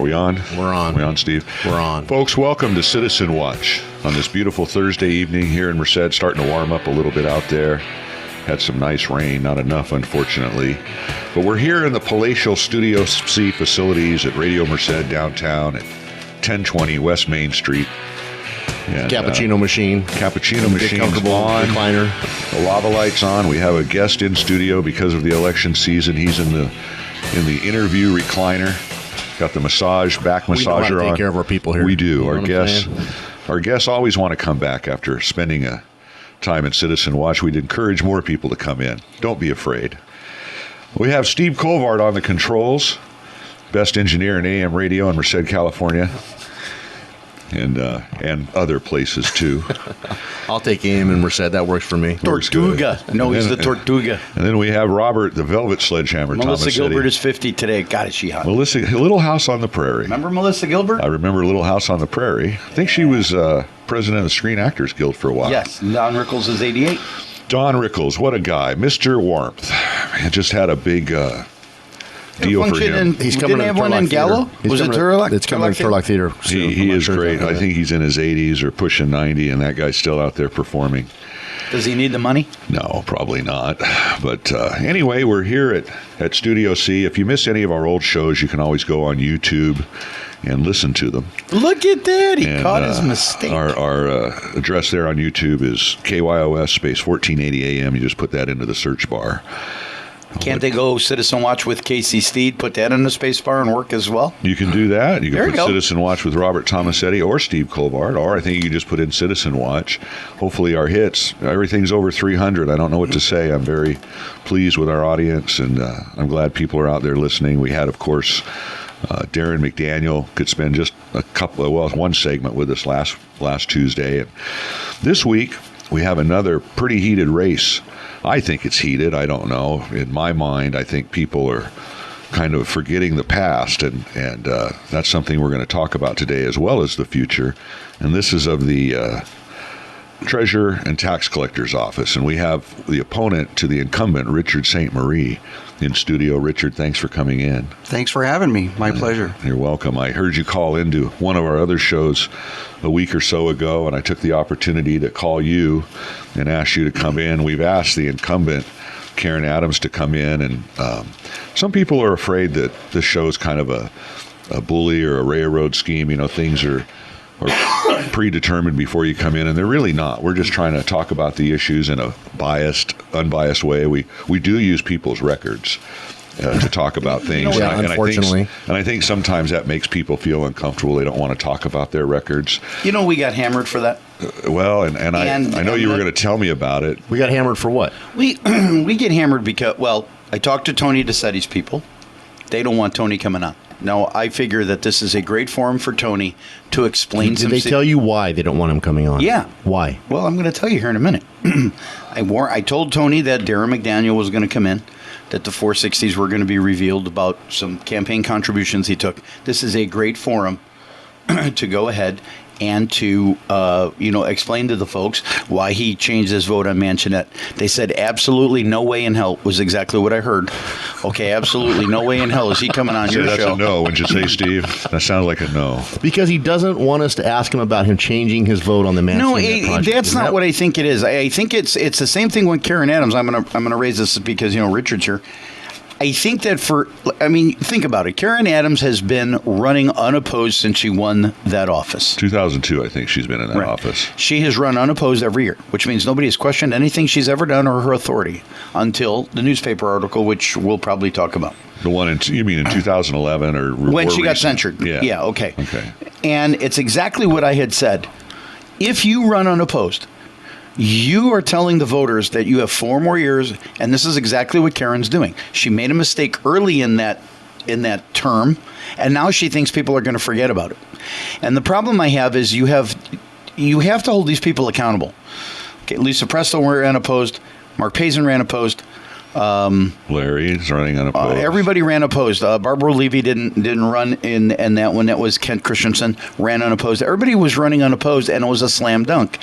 Are we on? We're on. We on, Steve? We're on. Folks, welcome to Citizen Watch on this beautiful Thursday evening here in Merced. Starting to warm up a little bit out there. Had some nice rain, not enough, unfortunately. But we're here in the palatial Studio C facilities at Radio Merced downtown at 1020 West Main Street. And, Cappuccino machine. Cappuccino machine comfortable on. Recliner. The lava lights on. We have a guest in studio because of the election season. He's in the interview recliner. Got the back massager on. We know how to take care of our people here. We do. You know Our guests always want to come back after spending a time in Citizen Watch. We'd encourage more people to come in. Don't be afraid. We have Steve Colvard on the controls, best engineer in AM radio in Merced, California, and other places too. I'll take AM and Merced. That works for me. Tortuga. No, he's the Tortuga. And then we have Robert, the Velvet Sledgehammer. Melissa Tomasetti. Gilbert is 50 today. God, is she hot. Melissa, Little House on the Prairie. Remember Melissa Gilbert? I remember Little House on the Prairie. I think she was president of the Screen Actors Guild for a while. Yes. Don Rickles is 88. Don Rickles, what a guy. Mr. Warmth. He just had a big deal for him. He's coming didn't have one in Gallo? Was it Turlock? It's coming to Turlock Theater. He is great. I think he's in his 80s or pushing 90, and that guy's still out there performing. Does he need the money? No, probably not. But anyway, we're here at Studio C. If you miss any of our old shows, you can always go on YouTube and listen to them. Look at that. He caught his mistake. Our address there on YouTube is KYOS space 1480 AM. You just put that into the search bar. Can't they go Citizen Watch with Casey Steed, put that in the space bar and work as well? You can do that. You can There put you go. Citizen Watch with Robert Tomasetti or Steve Colvard, or I think you can just put in Citizen Watch. Hopefully our hits, everything's over 300. I don't know what to say. I'm very pleased with our audience, and I'm glad people are out there listening. We had, of course, Darren McDaniel could spend just one segment with us last Tuesday. And this week, we have another pretty heated race. I think it's heated. I don't know. In my mind, I think people are kind of forgetting the past, and that's something we're going to talk about today as well as the future. And this is of the Treasurer and Tax Collector's Office, and we have the opponent to the incumbent, Richard St. Marie, in studio. Richard, thanks for coming in. Thanks for having me. My pleasure. You're welcome. I heard you call into one of our other shows a week or so ago, and I took the opportunity to call you and ask you to come in. We've asked the incumbent, Karen Adams, to come in, and some people are afraid that this show is kind of a bully or a railroad scheme. You know, things are predetermined before you come in, and they're really not. We're just trying to talk about the issues in a unbiased way. We do use people's records to talk about things. Unfortunately. And I think sometimes that makes people feel uncomfortable. They don't want to talk about their records. You know, we got hammered for that. Well, and I know you were going to tell me about it. We got hammered for what? We get hammered because, well, I talked to Tony Desetti's people. They don't want Tony coming on. Now, I figure that this is a great forum for Tony to explain Did they tell you why they don't want him coming on? Yeah. Why? Well, I'm going to tell you here in a minute. I told Tony that Darren McDaniel was going to come in, that the 460s were going to be revealed about some campaign contributions he took. This is a great forum to go ahead and to, explain to the folks why he changed his vote on Mansionette. They said absolutely no way in hell was exactly what I heard. Okay, absolutely no way in hell is he coming on your That's show. a no, wouldn't you say, Steve? That sounded like a no. Because he doesn't want us to ask him about him changing his vote on the Mansionette project. That's not what I think it is. I think it's the same thing with Karen Adams. I'm gonna raise this because Richard's here. I think that think about it. Karen Adams has been running unopposed since she won that office. 2002, I think she's been in that office. She has run unopposed every year, which means nobody has questioned anything she's ever done or her authority until the newspaper article, which we'll probably talk about. The one you mean in 2011 or when she got censured? Yeah. Okay. And it's exactly what I had said. If you run unopposed, you are telling the voters that you have 4 more years, and this is exactly what Karen's doing. She made a mistake early in that term, and now she thinks people are going to forget about it. And the problem I have is you have to hold these people accountable. Okay, Lisa Presto ran opposed, Mark Pazin ran opposed, Larry's running unopposed. Everybody ran opposed. Barbara Levy didn't run in that one. That was Kent Christensen ran unopposed. Everybody was running unopposed, and it was a slam dunk.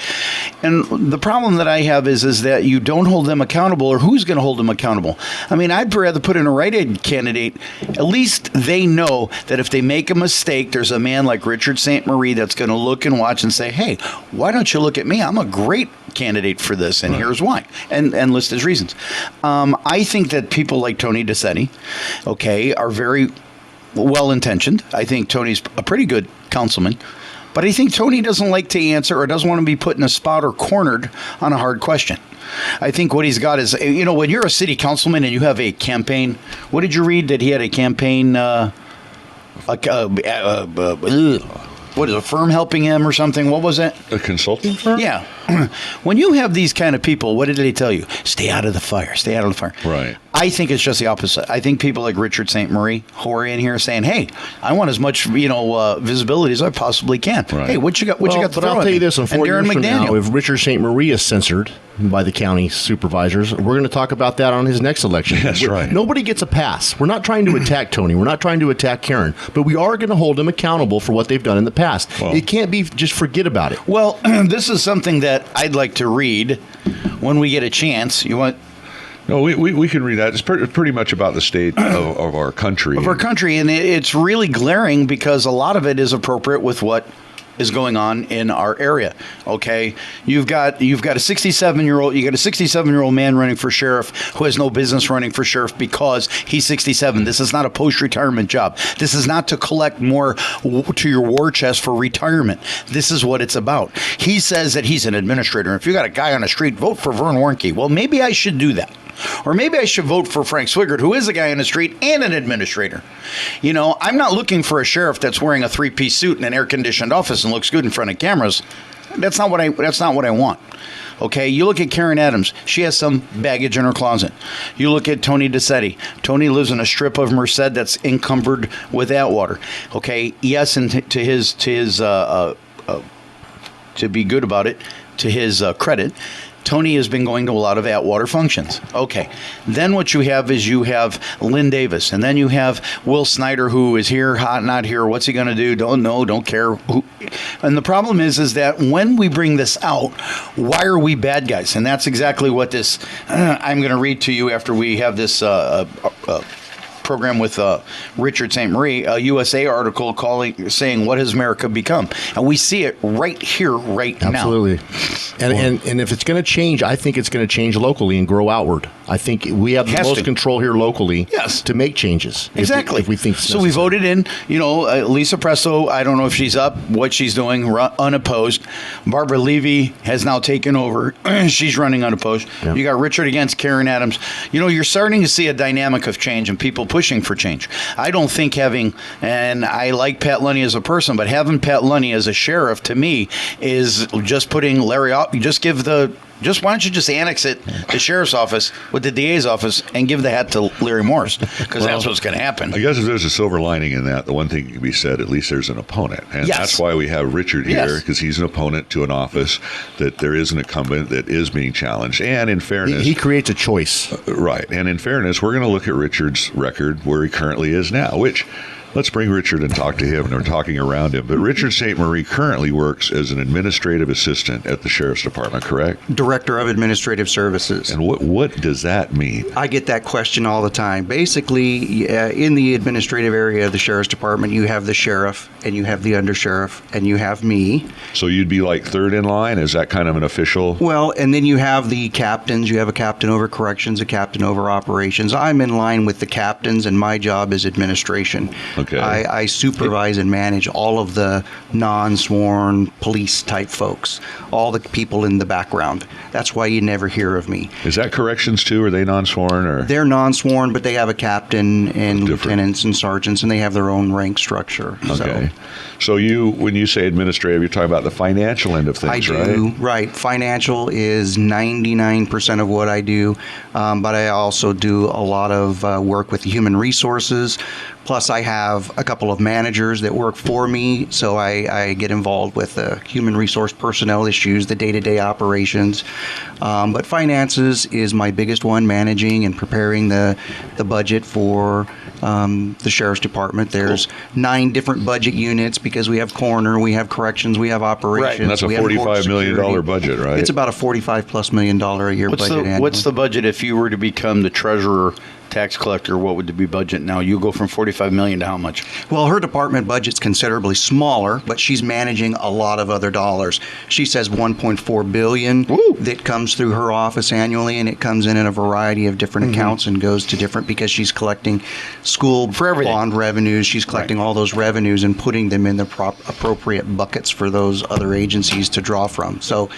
And the problem that I have is that you don't hold them accountable, or who's going to hold them accountable? I mean, I'd rather put in a Rite-Aid candidate. At least they know that if they make a mistake, there's a man like Richard St. Marie that's going to look and watch and say, hey, why don't you look at me? I'm a great candidate for this, and here's why, and list his reasons. I think that people like Tony Desetti, are very well-intentioned. I think Tony's a pretty good councilman, but I think Tony doesn't like to answer or doesn't want to be put in a spot or cornered on a hard question. I think what he's got is, when you're a city councilman and you have a campaign, what did you read that he had a campaign, what is a firm helping him or something? What was it? A consulting firm? Yeah. When you have these kind of people, what did they tell you? Stay out of the fire. Stay out of the fire. Right. I think it's just the opposite. I think people like Richard St. Marie who are in here saying, hey, I want as much visibility as I possibly can. Right. Hey, what you got to But throw I'll at tell you me? this, in 4 And years Darren from now, McDaniel. if Richard St. Marie is censored by the county supervisors, we're going to talk about that on his next election. That's right. Nobody gets a pass. We're not trying to attack Tony. We're not trying to attack Karen. But we are going to hold them accountable for what they've done in the past. Well, it can't be just forget about it. Well, this is something that I'd like to read when we get a chance. You want... No, we can read that. It's pretty much about the state of our country. Of our country, and it's really glaring because a lot of it is appropriate with what is going on in our area. Okay, you've got a 67-year-old man running for sheriff who has no business running for sheriff because he's 67. This is not a post-retirement job. This is not to collect more to your war chest for retirement. This is what it's about. He says that he's an administrator. If you got a guy on the street, vote for Vern Warnke. Well, maybe I should do that. Or maybe I should vote for Frank Swigert, who is a guy on the street and an administrator. I'm not looking for a sheriff that's wearing a 3-piece suit in an air-conditioned office and looks good in front of cameras. That's not what I want. Okay, you look at Karen Adams. She has some baggage in her closet. You look at Tony Desetti. Tony lives in a strip of Merced that's encumbered with Atwater. Okay, yes, and to be good about it, to his credit, Tony has been going to a lot of Atwater functions. Okay. Then what you have is you have Lynn Davis. And then you have Will Snyder, who is here, hot, not here. What's he going to do? Don't know, don't care. And the problem is that when we bring this out, why are we bad guys? And that's exactly what this, I'm going to read to you after we have this program with Richard St. Marie, a USA article saying, what has America become? And we see it right here, right now. Absolutely. And if it's going to change, I think it's going to change locally and grow outward. I think we have the most control here locally to make changes. Exactly. If we think so. We voted in, Lisa Presto, I don't know if she's up, what she's doing, unopposed. Barbara Levy has now taken over. She's running unopposed. Yeah. You got Richard against Karen Adams. You're starting to see a dynamic of change and people pushing for change. I don't think and I like Pat Lunny as a person, but having Pat Lunny as a sheriff to me is just putting Larry off. Why don't you just annex it, the sheriff's office with the DA's office, and give the hat to Larry Morris? Because that's what's going to happen. I guess if there's a silver lining in that, the one thing can be said, at least there's an opponent. And that's why we have Richard here, because he's an opponent to an office that there is an incumbent that is being challenged. And in fairness... He creates a choice. Right. And in fairness, we're going to look at Richard's record where he currently is now, which... Let's bring Richard and talk to him, and we're talking around him. But Richard St. Marie currently works as an administrative assistant at the Sheriff's Department, correct? Director of Administrative Services. And what does that mean? I get that question all the time. Basically, in the administrative area of the Sheriff's Department, you have the sheriff, and you have the undersheriff, and you have me. So you'd be like third in line? Is that kind of an official? Well, and then you have the captains. You have a captain over corrections, a captain over operations. I'm in line with the captains, and my job is administration. Okay. I supervise and manage all of the non-sworn police-type folks, all the people in the background. That's why you never hear of me. Is that corrections, too? Are they non-sworn? Or? They're non-sworn, but they have a captain and lieutenants and sergeants, and they have their own rank structure. Okay. So when you say administrative, you're talking about the financial end of things, right? I do, right. Financial is 99% of what I do, but I also do a lot of work with human resources, Plus, I have a couple of managers that work for me, so I get involved with the human resource personnel issues, the day-to-day operations. But finances is my biggest one, managing and preparing the budget for the Sheriff's Department. There's 9 different budget units because we have coroner, we have corrections, we have operations. And that's a we have court $45 million security. budget, right? It's about a $45+ million a year budget annually. What's the budget if you were to become the treasurer tax collector? What would be budget now? You go from 45 million to how much? Well, her department budget's considerably smaller, but she's managing a lot of other dollars. She says 1.4 billion that comes through her office annually, and it comes in a variety of different accounts and goes to different, because she's collecting school bond revenues. She's collecting all those revenues and putting them in the appropriate buckets for those other agencies to draw from. So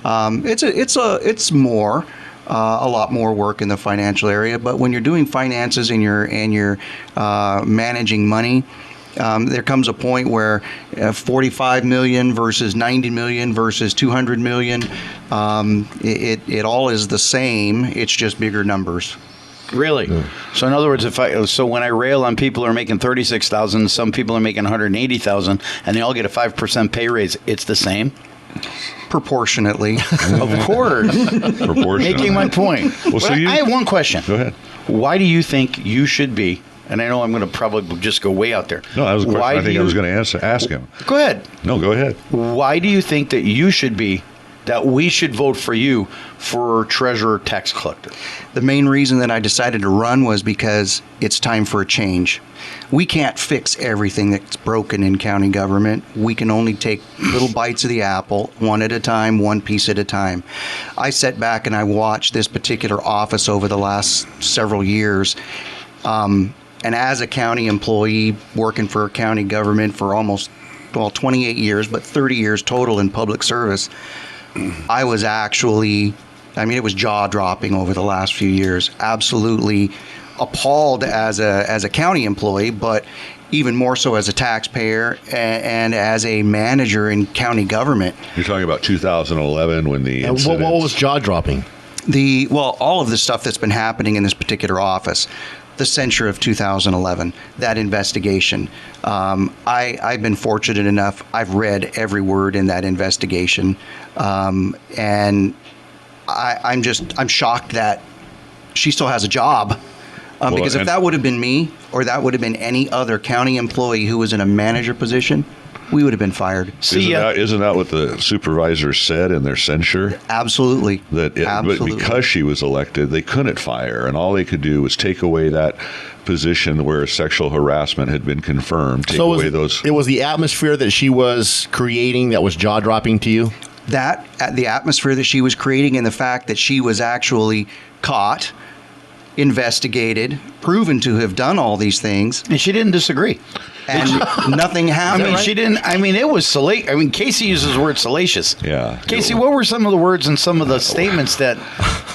it's more. A lot more work in the financial area, but when you're doing finances and you're managing money, there comes a point where 45 million versus 90 million versus 200 million, it all is the same. It's just bigger numbers. Really? Yeah. So in other words, when I rail on people who are making 36,000, some people are making 180,000, and they all get a 5% pay raise, it's the same? Proportionately. Of course. Proportionately. Making my point. Well, I have one question. Go ahead. Why do you think you should be, and I know I'm going to probably just go way out there. No, that was a question I think I was going to ask him. Go ahead. No, go ahead. Why do you think that you should be, that we should vote for you for treasurer tax collector? The main reason that I decided to run was because it's time for a change. We can't fix everything that's broken in county government. We can only take little bites of the apple, one at a time, one piece at a time. I sat back and I watched this particular office over the last several years. And as a county employee working for county government for almost, 28 years, but 30 years total in public service, I was actually, it was jaw-dropping over the last few years. Absolutely appalled as a county employee, but even more so as a taxpayer and as a manager in county government. You're talking about 2011 when the incident... What was jaw-dropping? All of the stuff that's been happening in this particular office. The censure of 2011, that investigation. I've been fortunate enough, I've read every word in that investigation. And I'm shocked that she still has a job. Because if that would have been me, or that would have been any other county employee who was in a manager position, we would have been fired. Isn't that what the supervisors said in their censure? Absolutely. Absolutely. But because she was elected, they couldn't fire, and all they could do was take away that position where sexual harassment had been confirmed. It was the atmosphere that she was creating that was jaw-dropping to you? The atmosphere that she was creating, and the fact that she was actually caught, investigated, proven to have done all these things. And she didn't disagree. And nothing happened. She didn't. It was salacious. Casey uses the word salacious. Yeah. Casey, what were some of the words and some of the statements that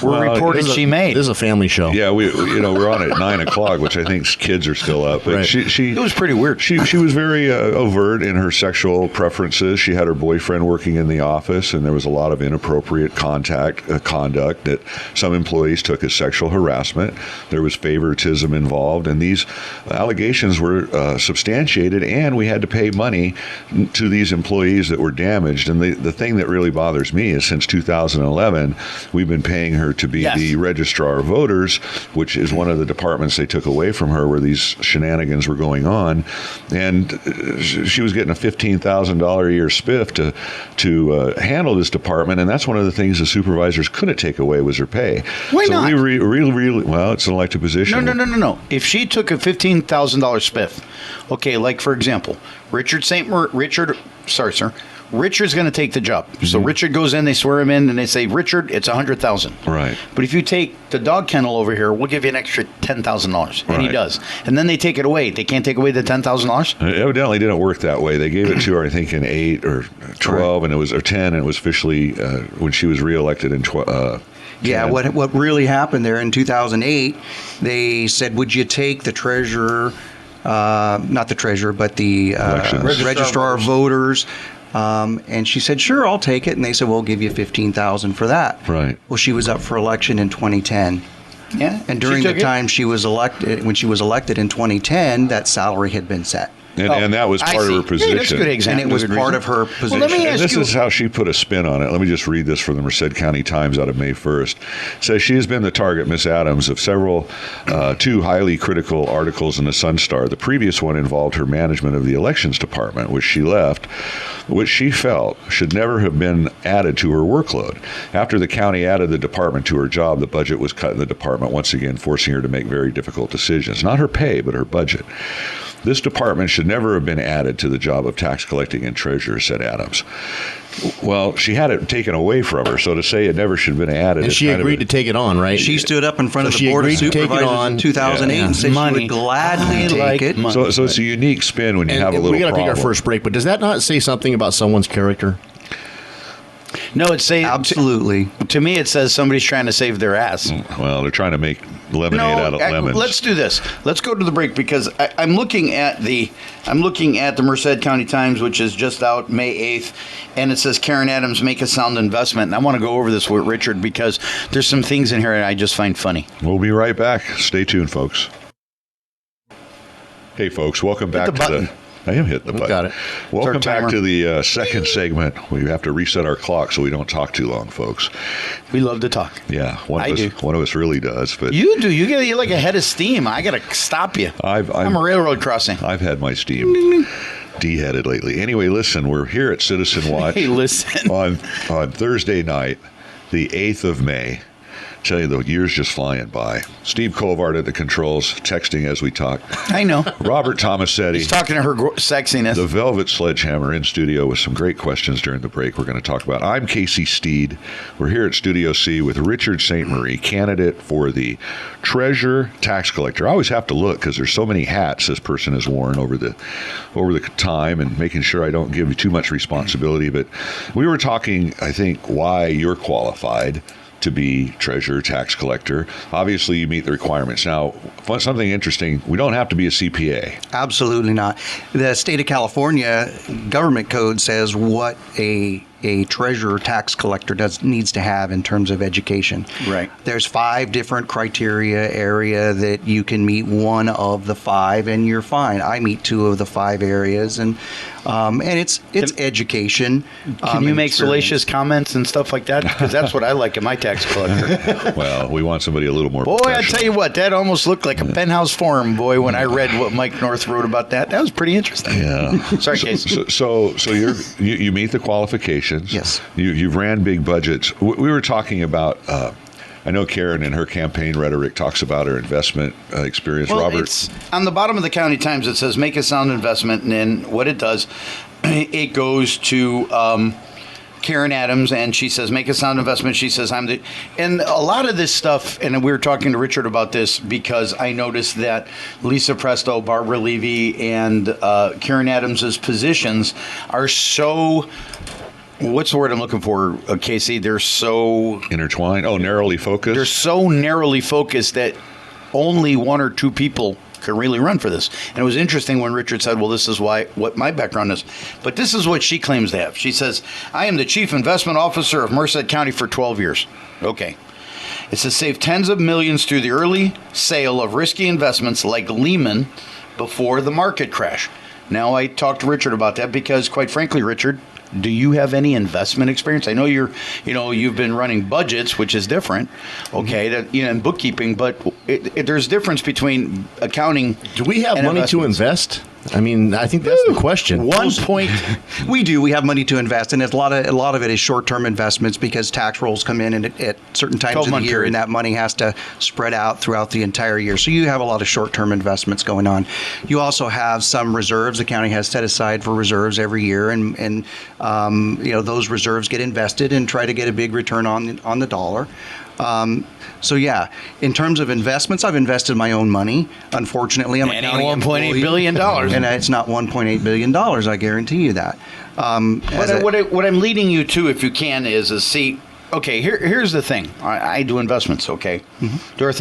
were reported she made? This is a family show. Yeah, we're on at 9:00, which I think kids are still up. But right. It was pretty weird. She was very overt in her sexual preferences. She had her boyfriend working in the office, and there was a lot of inappropriate conduct that some employees took as sexual harassment. There was favoritism involved, and these allegations were substantiated, and we had to pay money to these employees that were damaged. And the thing that really bothers me is since 2011, we've been paying her to be the registrar of voters, which is one of the departments they took away from her where these shenanigans were going on. And she was getting a $15,000 a year spiff to handle this department, and that's one of the things the supervisors couldn't take away was her pay. Why not? We really, well, it's an elected position. No. If she took a $15,000 spiff, okay, like for example, Richard's going to take the job. Mm-hmm. So Richard goes in, they swear him in, and they say, Richard, it's $100,000. Right. But if you take the dog kennel over here, we'll give you an extra $10,000. And he does. And then they take it away. They can't take away the $10,000? It evidently didn't work that way. They gave it to her, I think, in 8 or 12, and it was 10, and it was officially when she was reelected in 12. Yeah, what really happened there in 2008, they said, would you take the treasurer, not the treasurer, but the registrar of voters? And she said, sure, I'll take it. And they said, we'll give you $15,000 for that. Right. Well, she was up for election in 2010. Yeah. And during the time she was elected, when she was elected in 2010, that salary had been set. And that was part of her position. Yeah, that's a good example. And it was part of her position. Well, let me ask This you. is how she put a spin on it. Let me just read this from the Merced County Times out of May 1st. It says she has been the target, Miss Adams, of two highly critical articles in the Sun Star. The previous one involved her management of the elections department, which she left, which she felt should never have been added to her workload. After the county added the department to her job, the budget was cut in the department, once again forcing her to make very difficult decisions. Not her pay, but her budget. This department should never have been added to the job of tax collecting and treasurer, said Adams. Well, she had it taken away from her, so to say it never should have been added. And she agreed to take it on, right? She stood up in front of So the she Board of agreed to take it Supervisors on. in 2008 and said she would gladly take it. So it's a unique spin when you have a little we got to take problem. our first break, but does that not say something about someone's character? No, it says Absolutely. To me, it says somebody's trying to save their ass. Well, they're trying to make lemonade out of lemons. Let's do this. Let's go to the break because I'm looking at the Merced County Times, which is just out May 8th, and it says Karen Adams make a sound investment. And I want to go over this with Richard because there's some things in here that I just find funny. We'll be right back. Stay tuned, folks. Hey, folks, welcome back to button. the... I am hitting the button. Got it. Welcome Start back timer. to the second segment. We have to reset our clock so we don't talk too long, folks. We love to talk. Yeah, I do. One of us really does. But You do. You're like a head of steam. I got to stop you. I'm a railroad crossing. I've had my steam de-headed lately. Anyway, listen, we're here at Citizen Watch Hey, listen. on Thursday night, the 8th of May. Tell you, the year's just flying by. Steve Colvard at the controls, texting as we talk. I know. Robert Tomasetti. He's talking to her sexiness. The Velvet Sledgehammer in studio with some great questions during the break we're going to talk about. I'm Casey Steed. We're here at Studio C with Richard St. Marie, candidate for the Treasurer-Tax Collector. I always have to look because there's so many hats this person has worn over the time and making sure I don't give you too much responsibility. But we were talking, I think, why you're qualified to be treasurer, tax collector. Obviously, you meet the requirements. Now, something interesting, we don't have to be a CPA. Absolutely not. The state of California government code says what a treasurer tax collector needs to have in terms of education. Right. There's 5 different criteria area that you can meet one of the 5 and you're fine. I meet 2 of the 5 areas and it's education. Can you and make experience. salacious comments and stuff like that? Because that's what I like in my tax collector. Well, we want somebody a little more Boy, I professional. tell you what, that almost looked like a penthouse forum, boy, when I read what Mike North wrote about that. That was pretty interesting. Yeah. Sorry, Casey. So you meet the qualifications. Yes. You've ran big budgets. We were talking about. I know Karen in her campaign rhetoric talks about her investment experience. Well, Robert, it's on the bottom of the County Times. It says make a sound investment, and then what it does, it goes to Karen Adams, and she says make a sound investment. She says and a lot of this stuff. And we were talking to Richard about this because I noticed that Lisa Presto, Barbara Levy, and Karen Adams's positions are so. What's the word I'm looking for, Casey? They're so intertwined. Oh, narrowly focused. They're so narrowly focused that only 1 or 2 people can really run for this. And it was interesting when Richard said, well, this is what my background is. But this is what she claims to have. She says, I am the chief investment officer of Merced County for 12 years. Okay. It says save tens of millions through the early sale of risky investments like Lehman before the market crash. Now, I talked to Richard about that because, quite frankly, Richard, do you have any investment experience? I know you've been running budgets, which is different, okay, and bookkeeping, but there's difference between accounting. Do we have and money to investments. invest? I mean, I think that's the question. We do. We have money to invest, and a lot of it is short-term investments because tax rolls come in at certain times of the 12-month year, period. and that money has to spread out throughout the entire year. So you have a lot of short-term investments going on. You also have some reserves. The county has set aside for reserves every year, and those reserves get invested and try to get a big return on the dollar. So yeah, in terms of investments, I've invested my own money. Unfortunately, I'm a county $1.8 employee, billion. and it's not $1.8 billion. I guarantee you that. What I'm leading you to, if you can, is see. Okay, here's the thing. I do investments. Okay, there are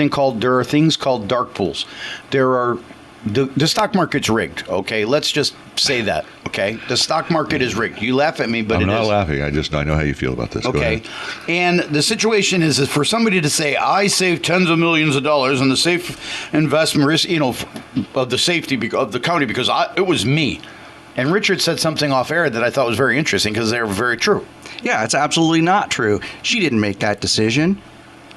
things called dark pools. There are the stock market's rigged. Okay, let's just say that. Okay, the stock market is rigged. You laugh at me, but I'm not is. laughing. I know how you feel about this. Go Okay, ahead. and the situation is for somebody to say, I saved tens of millions of dollars in the safe investment risk, of the safety of the county because it was me. And Richard said something off air that I thought was very interesting because they were very true. Yeah, it's absolutely not true. She didn't make that decision.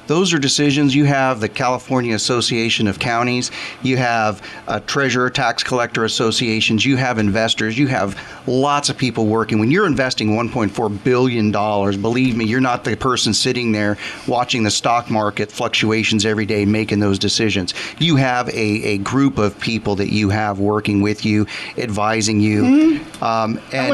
Those are decisions. You have the California Association of Counties. You have Treasurer-Tax Collector associations. You have investors. You have lots of people working. When you're investing $1.4 billion, believe me, you're not the person sitting there watching the stock market fluctuations every day making those decisions. You have a group of people that you have working with you, advising you. Mm-hmm. I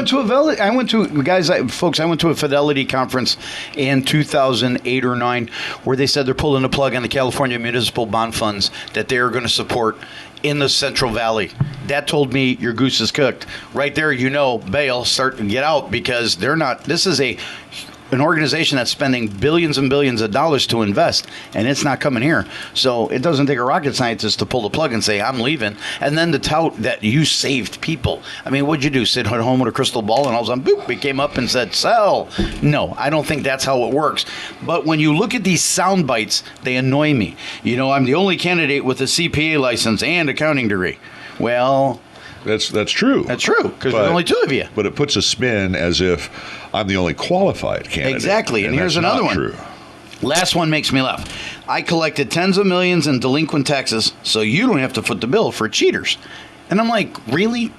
went to a Fidelity conference in 2008 or 9 where they said they're pulling the plug on the California municipal bond funds that they are going to support in the Central Valley. That told me your goose is cooked. Right there, bail, start to get out because they're not. This is an organization that's spending billions and billions of dollars to invest, and it's not coming here. So it doesn't take a rocket scientist to pull the plug and say, I'm leaving, and then to tout that you saved people. I mean, what'd you do, sit at home with a crystal ball, and all of a sudden, boop, it came up and said, sell? No, I don't think that's how it works. But when you look at these sound bites, they annoy me. I'm the only candidate with a CPA license and accounting degree. Well... That's true. That's true, because there's only two of you. But it puts a spin as if I'm the only qualified candidate. Exactly, and here's another one. True. Last one makes me laugh. I collected tens of millions in delinquent taxes, so you don't have to foot the bill for cheaters. And I'm like, really?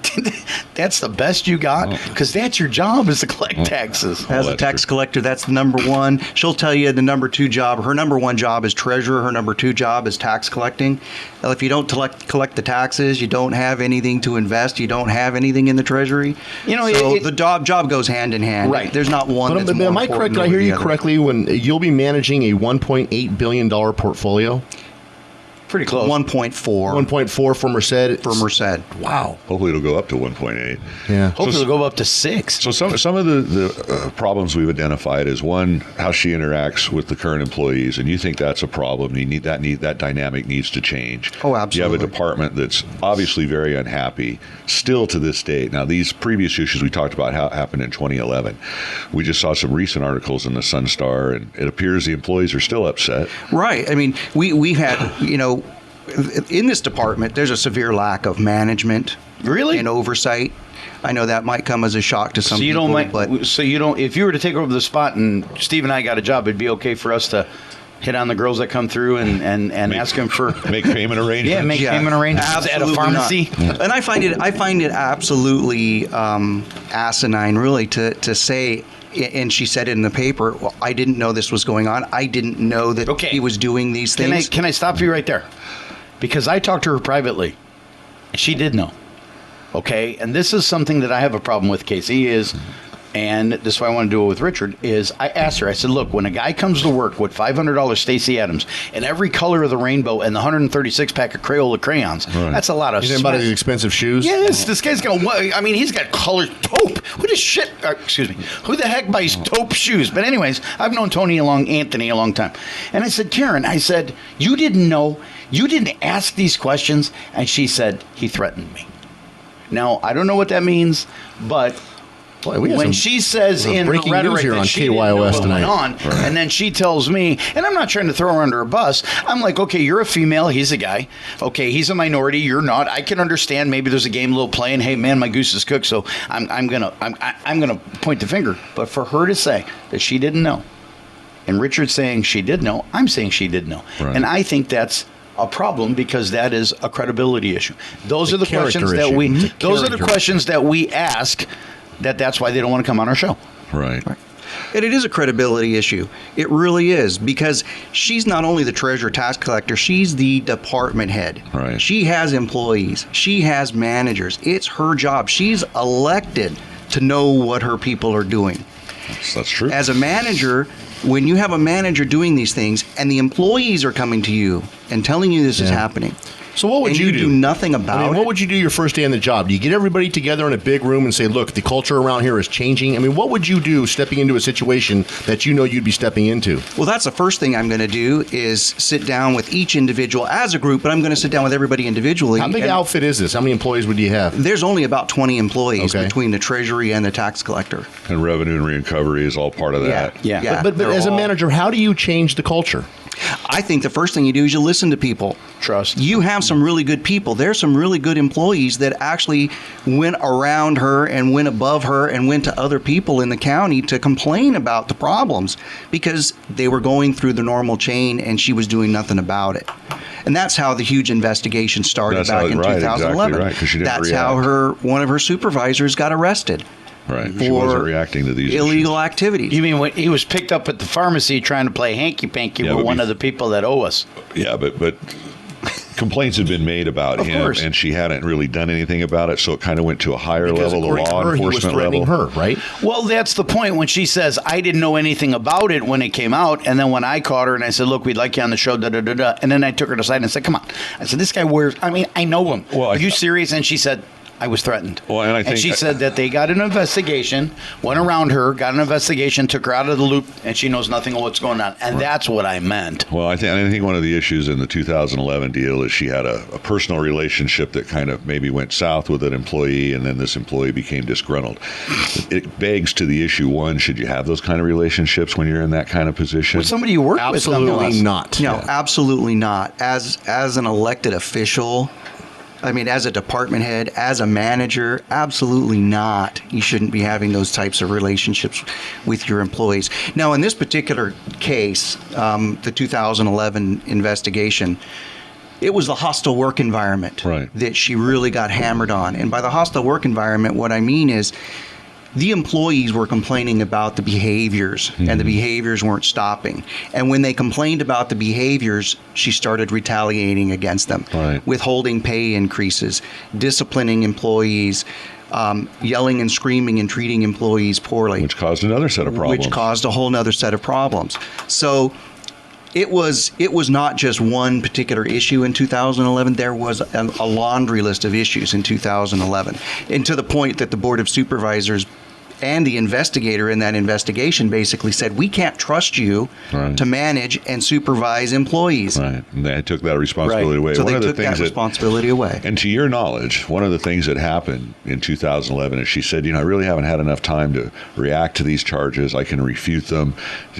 That's the best you got? Because that's your job is to collect taxes. As a tax collector, that's the number one. She'll tell you the number two job. Her number one job is treasurer. Her number two job is tax collecting. Well, if you don't collect the taxes, you don't have anything to invest. You don't have anything in the treasury. So the job goes hand in hand. Right. There's not one that's more am I correct? Did I hear you correctly when you'll be managing a $1.8 billion portfolio? Pretty close. 1.4. 1.4 for Merced. For Merced. Wow. Hopefully it'll go up to 1.8. Yeah. Hopefully it'll go up to 6. So some of the problems we've identified is one, how she interacts with the current employees, and you think that's a problem. You need that dynamic needs to change. Oh, absolutely. You have a department that's obviously very unhappy still to this date. Now, these previous issues we talked about happened in 2011. We just saw some recent articles in the Sun Star, and it appears the employees are still upset. Right. I mean, we've had, in this department, there's a severe lack of management, really, and oversight. I know that might come as a shock to some people. So you don't. If you were to take over the spot and Steve and I got a job, it'd be okay for us to hit on the girls that come through and ask them for make payment arrangements. Yeah, make payment arrangements at a pharmacy. And I find it absolutely asinine, really, to say. And she said it in the paper, well, I didn't know this was going on. I didn't know that he was doing these things. Can I stop you right there? Because I talked to her privately. She did know. Okay? And this is something that I have a problem with, Casey, and this is why I want to do it with Richard, is I asked her, I said, look, when a guy comes to work with $500 Stacey Adams and every color of the rainbow and the 136 pack of Crayola crayons, that's a lot of He's about his expensive shoes? Yes, this guy's got, he's got colored taupe. Who the heck buys taupe shoes? But anyways, I've known Anthony a long time. And I said, Karen, you didn't know, you didn't ask these questions. And she said, he threatened me. Now, I don't know what that means, but... when she says in her rhetoric here that on she didn't know KYOS what tonight, went on, and then she tells me, and I'm not trying to throw her under a bus. I'm like, okay, you're a female, he's a guy. Okay, he's a minority, you're not. I can understand maybe there's a game a little playing. Hey, man, my goose is cooked, so I'm gonna point the finger. But for her to say that she didn't know, and Richard saying she did know, I'm saying she did know, and I think that's a problem because that is a credibility issue. Those are the questions that we. Those are the questions that we ask. That's why they don't want to come on our show. Right. And it is a credibility issue. It really is, because she's not only the treasurer tax collector, she's the department head. Right. She has employees. She has managers. It's her job. She's elected to know what her people are doing. That's true. As a manager, when you have a manager doing these things and the employees are coming to you and telling you this is happening, So what would and you do nothing about what it. would you do your first day in the job? Do you get everybody together in a big room and say, look, the culture around here is changing? I mean, what would you do stepping into a situation that you know you'd be stepping into? Well, that's the first thing I'm going to do is sit down with each individual as a group, but I'm going to sit down with everybody individually. How big and outfit is this? How many employees would you have? There's only about 20 employees Okay. between the Treasury and the tax collector. And revenue and recovery is all part of that. Yeah. But they're as a all- manager, how do you change the culture? I think the first thing you do is you listen to people. Trust. You have some really good people. There's some really good employees that actually went around her and went above her and went to other people in the county to complain about the problems because they were going through the normal chain and she was doing nothing about it. And that's how the huge investigation started That's back how- in right, 2011. exactly right, 'cause she didn't That's how one of her supervisors got arrested. Right. She wasn't reacting to these illegal activities. You mean when he was picked up at the pharmacy trying to play hanky-panky Yeah, with but one of the people that owe us? Yeah, but complaints had been made about Of him, course. and she hadn't really done anything about it, so it kind of went to a higher Because level, the according to law her, he was enforcement threatening level. her, right? Well, that's the point when she says, I didn't know anything about it when it came out. And then when I caught her and I said, look, we'd like you on the show, da-da-da-da. And then I took her to side and said, come on. I said, this guy wears, I mean, I know him. Well, Are you serious? And she said, I was threatened. Well, and I think- she said that they got an investigation, went around her, got an investigation, took her out of the loop, and she knows nothing of what's going on. And that's what I meant. Well, I think one of the issues in the 2011 deal is she had a personal relationship that kind of maybe went south with an employee, and then this employee became disgruntled. It begs to the issue: one, should you have those kind of relationships when you're in that kind of position? With somebody you work with, Absolutely nonetheless. not. No, absolutely not. As an elected official, I mean, as a department head, as a manager, absolutely not. You shouldn't be having those types of relationships with your employees. Now, in this particular case, the 2011 investigation, it was the hostile work environment Right. that she really got hammered on. And by the hostile work environment, what I mean is the employees were complaining about the behaviors, and the behaviors weren't stopping. And when they complained about the behaviors, she started retaliating against them, Right. withholding pay increases, disciplining employees, yelling and screaming and treating employees poorly, Which caused another set of problems. which caused a whole nother set of problems. So it was not just one particular issue in 2011. There was a laundry list of issues in 2011, and to the point that the Board of Supervisors and the investigator in that investigation basically said, we can't trust you Right. to manage and supervise employees. Right. And they took that responsibility away. So One they of the took things that responsibility away. And to your knowledge, one of the things that happened in 2011 is she said, I really haven't had enough time to react to these charges. I can refute them.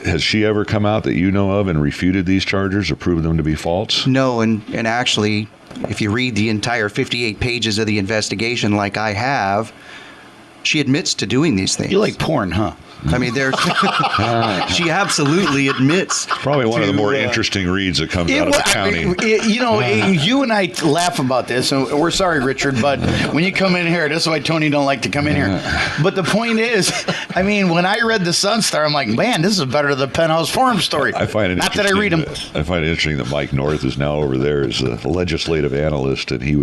Has she ever come out that you know of and refuted these charges or proved them to be false? No, and actually, if you read the entire 58 pages of the investigation like I have, she admits to doing these things. You like porn, huh? I mean, there's she absolutely admits. Probably one of the more to, interesting reads that comes out of the county. You and I laugh about this, and we're sorry, Richard, but when you come in here, this is why Tony don't like to come in here. But the point is, I mean, when I read the Sun Star, I'm like, man, this is better than the Penthouse Forum story. I find it Not that I read them. I find it interesting that Mike North is now over there as a legislative analyst, and he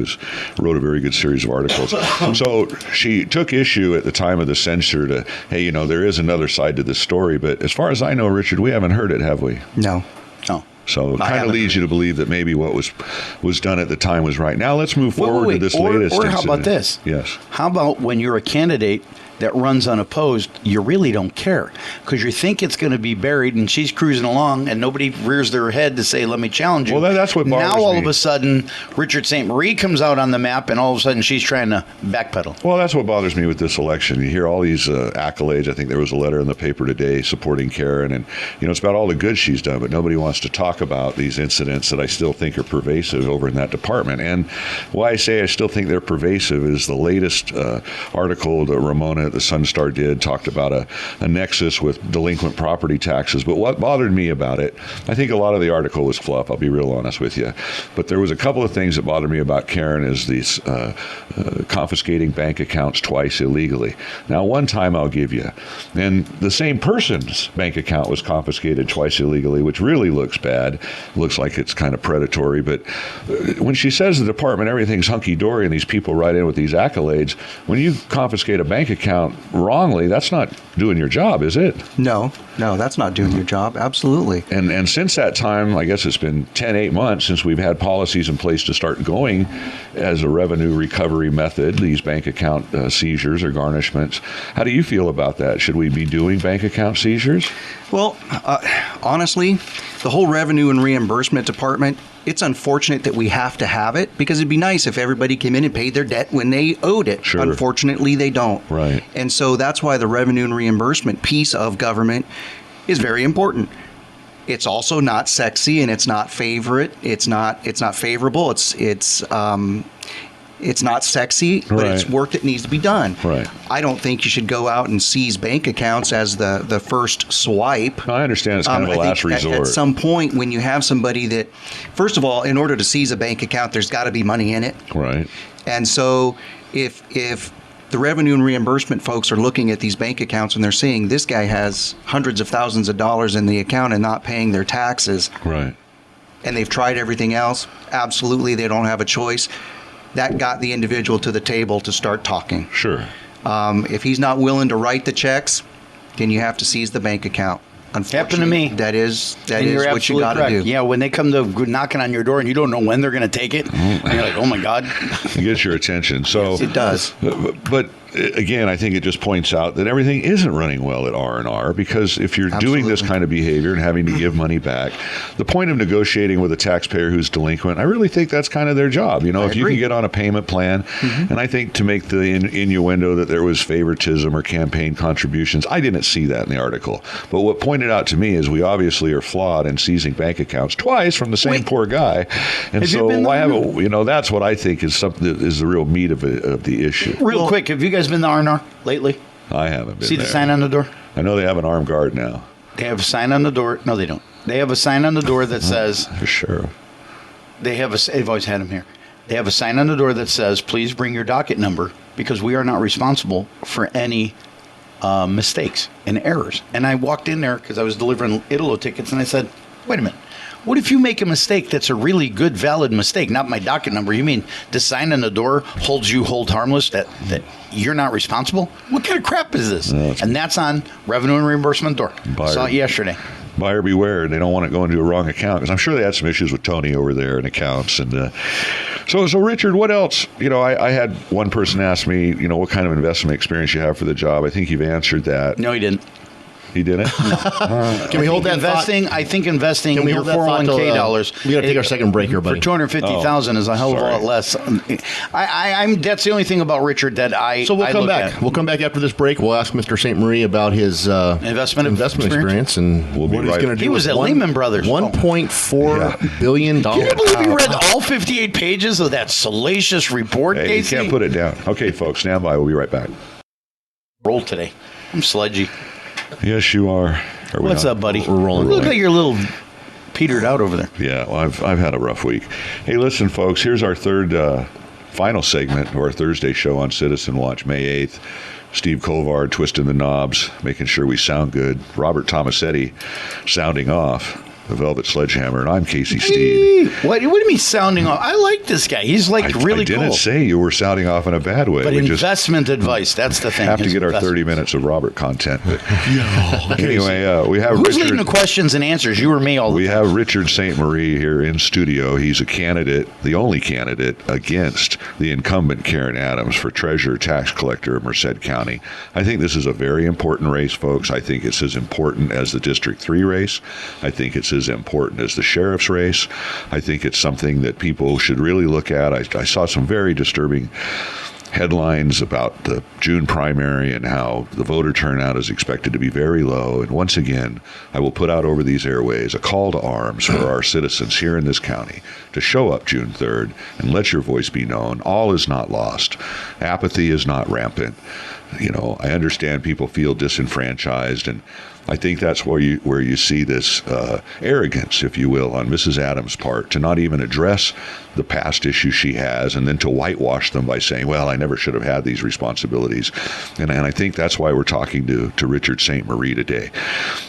wrote a very good series of articles. So she took issue at the time of the censure to, hey, there is another side to this story, but as far as I know, Richard, we haven't heard it, have we? No. No. So it I kind of haven't leads you to believe that maybe what was done at the time was right. Now let's move forward to this latest Or how incident. about this? Yes. How about when you're a candidate that runs unopposed, you really don't care because you think it's going to be buried and she's cruising along and nobody rears their head to say, let me challenge you. Well, that's what bothers Now all me. of a sudden, Richard St. Marie comes out on the map and all of a sudden she's trying to backpedal. Well, that's what bothers me with this election. You hear all these accolades. I think there was a letter in the paper today supporting Karen, and it's about all the good she's done, but nobody wants to talk about these incidents that I still think are pervasive over in that department. And why I say I still think they're pervasive is the latest article that Ramona at the Sun Star did talked about a nexus with delinquent property taxes. But what bothered me about it, I think a lot of the article was fluff, I'll be real honest with you. But there was a couple of things that bothered me about Karen is these confiscating bank accounts twice illegally. Now, one time I'll give you, and the same person's bank account was confiscated twice illegally, which really looks bad. Looks like it's kind of predatory. But when she says the department, everything's hunky-dory and these people write in with these accolades, when you confiscate a bank account, account wrongly, that's not doing your job, is it? No, that's not doing your job. Absolutely. And since that time, I guess it's been 8 months since we've had policies in place to start going as a revenue recovery method, these bank account seizures or garnishments. How do you feel about that? Should we be doing bank account seizures? Well, honestly, the whole revenue and reimbursement department, it's unfortunate that we have to have it because it'd be nice if everybody came in and paid their debt when they owed it. Sure. Unfortunately, they don't. Right. And so that's why the revenue and reimbursement piece of government is very important. It's also not sexy and it's not favorite. It's not favorable. It's not sexy, but Right. it's work that needs to be done. Right. I don't think you should go out and seize bank accounts as the first swipe. I understand it's kind of a I last think resort. At some point, when you have somebody that, first of all, in order to seize a bank account, there's got to be money in it. Right. And so if the revenue and reimbursement folks are looking at these bank accounts and they're seeing this guy has hundreds of thousands of dollars in the account and not paying their taxes, Right. and they've tried everything else, absolutely they don't have a choice. That got the individual to the table to start talking. Sure. If he's not willing to write the checks, then you have to seize the bank account. Happened to me. That is And you're what you absolutely got to correct. do. Yeah, when they come to knocking on your door and you don't know when they're going to take it, and you're like, oh my God. It gets your attention. So It does. But again, I think it just points out that everything isn't running well at R&R because if you're doing this Absolutely. kind of behavior and having to give money back, the point of negotiating with a taxpayer who's delinquent, I really think that's kind of their job. You know, I if you agree. can get on a payment plan, and I think to make the innuendo that there was favoritism or campaign contributions, I didn't see that in the article. But what pointed out to me is we obviously are flawed in seizing bank accounts twice from the same poor guy. And Have you so been why there? haven't, that's what I think is something that is the real meat of the issue. Real quick, have you guys been to R&R lately? I haven't been See there. the sign on the door? I know they have an armed guard now. They have a sign on the door. No, they don't. They have a sign on the door that says, For sure. they've always had them here. They have a sign on the door that says, please bring your docket number because we are not responsible for any mistakes and errors. And I walked in there because I was delivering Italo tickets and I said, wait a minute. What if you make a mistake that's a really good, valid mistake? Not my docket number. You mean the sign on the door hold harmless that you're not responsible? What kind of crap is this? And that's on revenue and reimbursement door. Buyer. Saw it yesterday. Buyer beware. They don't want it going to a wrong account because I'm sure they had some issues with Tony over there in accounts. And so Richard, what else? I had one person ask me, what kind of investment experience you have for the job. I think you've answered that. No, he didn't. He didn't? Can we hold that thought? I think investing Can we your hold that thought till, 401k dollars. we got to take our second break here, buddy. For $250,000 is a hell of a sorry. lot less. I'm. That's the only thing about Richard that I. So we'll I come look back. at. We'll come back after this break. We'll ask Mr. St. Marie about his Investment experience and We'll be what he's right- going to do. He was with at Lehman Brothers. $1.4 billion. Can you believe he read all 58 pages of that salacious report, Hey, you Casey? can't put it down. Okay, folks, stand by. We'll be right back. Roll today. I'm sledgy. Yes, you are. Are we What's not? up, buddy? We're rolling. You look like you're a little petered out over there. Yeah, well, I've had a rough week. Hey, listen, folks, here's our third final segment of our Thursday show on Citizen Watch, May 8th. Steve Colvard twisting the knobs, making sure we sound good. Robert Tomasetti sounding off the Velvet Sledgehammer, and I'm Casey Steed. What do you mean sounding off? I like this guy. He's like really I didn't cool. say you were sounding off in a bad way. But We just investment advice, that's the thing. have to is get our investment. 30 minutes of Robert content. But anyway, we have Who's leading Richard. the questions and answers? You or me all the We time? have Richard St. Marie here in studio. He's a candidate, the only candidate against the incumbent Karen Adams for Treasurer-Tax Collector of Merced County. I think this is a very important race, folks. I think it's as important as the District 3 race. I think it's as important as the sheriff's race. I think it's something that people should really look at. I saw some very disturbing headlines about the June primary and how the voter turnout is expected to be very low. And once again, I will put out over these airways a call to arms for our citizens here in this county to show up June 3rd and let your voice be known. All is not lost. Apathy is not rampant. You know, I understand people feel disenfranchised, and I think that's where you see this arrogance, if you will, on Mrs. Adams' part to not even address the past issues she has and then to whitewash them by saying, well, I never should have had these responsibilities. And I think that's why we're talking to Richard St. Marie today.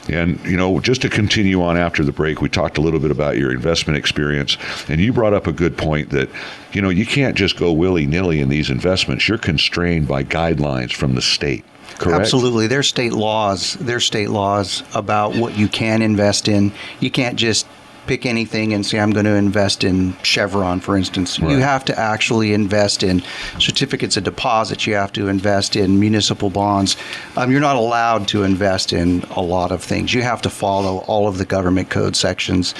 And, you know, just to continue on after the break, we talked a little bit about your investment experience, and you brought up a good point that, you know, you can't just go willy-nilly in these investments. You're constrained by guidelines from the state. correct? Absolutely. There's state laws. There's state laws about what you can invest in. You can't just pick anything and say, I'm going to invest in Chevron, for instance. Right. You have to actually invest in certificates of deposit. You have to invest in municipal bonds. You're not allowed to invest in a lot of things. You have to follow all of the government code sections.